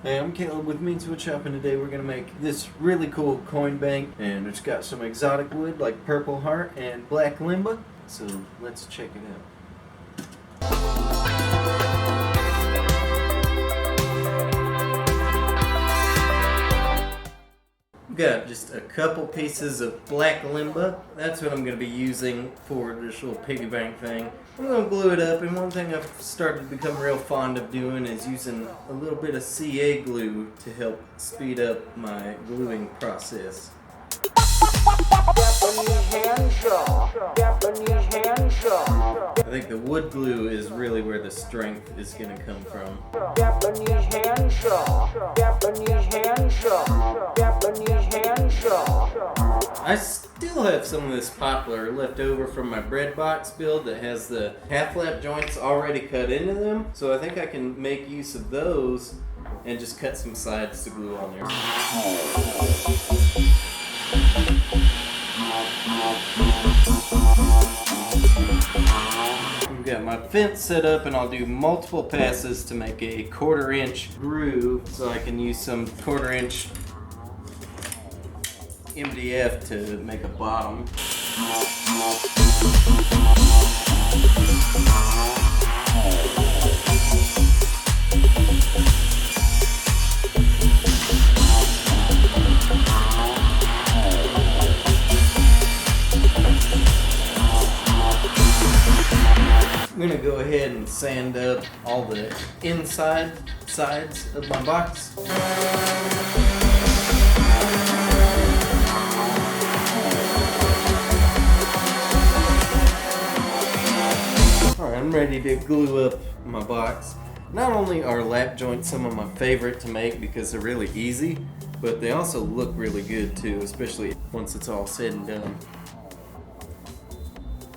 Hey, I'm Caleb with Woodshop, and today we're going to make this really cool coin bank, and it's got some exotic wood like purple heart and black limba, so let's check it out. I've got just a couple pieces of black limba. That's what I'm going to be using for this little piggy bank thing. I'm going to glue it up, and one thing I've started to become real fond of doing is using a little bit of CA glue to help speed up my gluing process. I think the wood glue is really where the strength is going to come from. I still have some of this poplar left over from my bread box build that has the half lap joints already cut into them, so I think I can make use of those and just cut some sides to glue on there. I've got my fence set up, and I'll do multiple passes to make a 1/4 inch groove, so I can use some 1/4 inch MDF to make a bottom. I'm going to go ahead and sand up all the inside sides of my box. Alright, I'm ready to glue up my box. Not only are lap joints some of my favorite to make because they're really easy, but they also look really good too, especially once it's all said and done.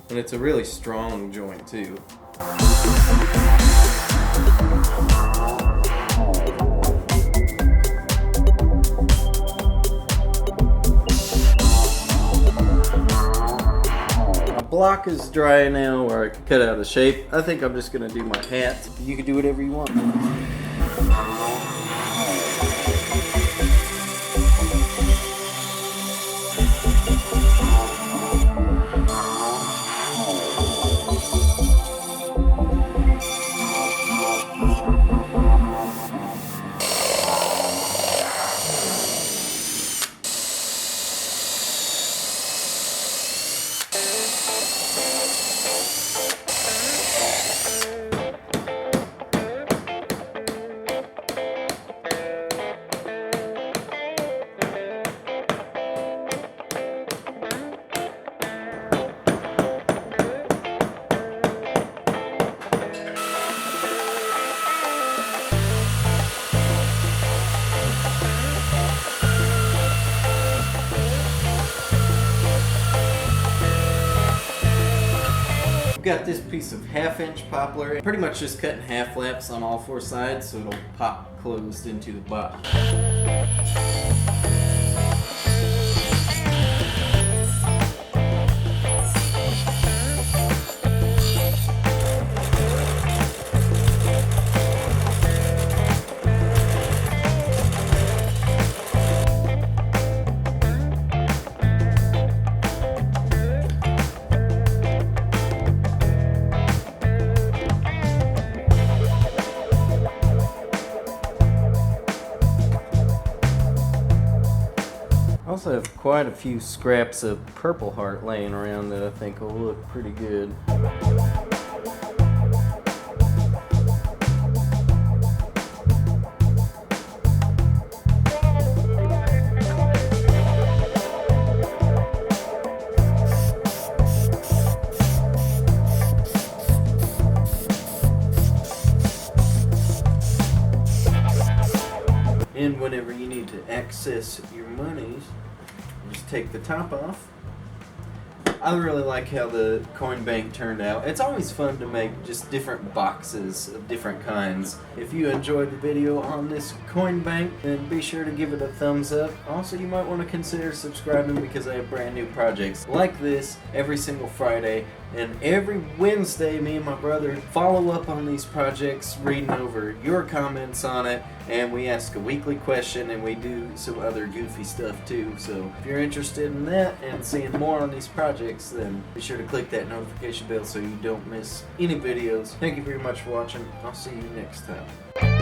And it's a really strong joint too. My block is dry now where I can cut out a shape. I think I'm just going to do my hat. You can do whatever you want. Got this piece of 1/2 inch poplar, pretty much just cutting half laps on all 4 sides so it'll pop closed into the box. I also have quite a few scraps of purple heart laying around that I think will look pretty good. And whenever you need to access your monies, just take the top off. I really like how the coin bank turned out. It's always fun to make just different boxes of different kinds. If you enjoyed the video on this coin bank, then be sure to give it a thumbs up. Also, you might want to consider subscribing because I have brand new projects like this every single Friday And every Wednesday, me and my brother follow up on these projects, reading over your comments on it, and we ask a weekly question, and we do some other goofy stuff too. So if you're interested in that and seeing more on these projects, then be sure to click that notification bell so you don't miss any videos. Thank you very much for watching. I'll see you next time.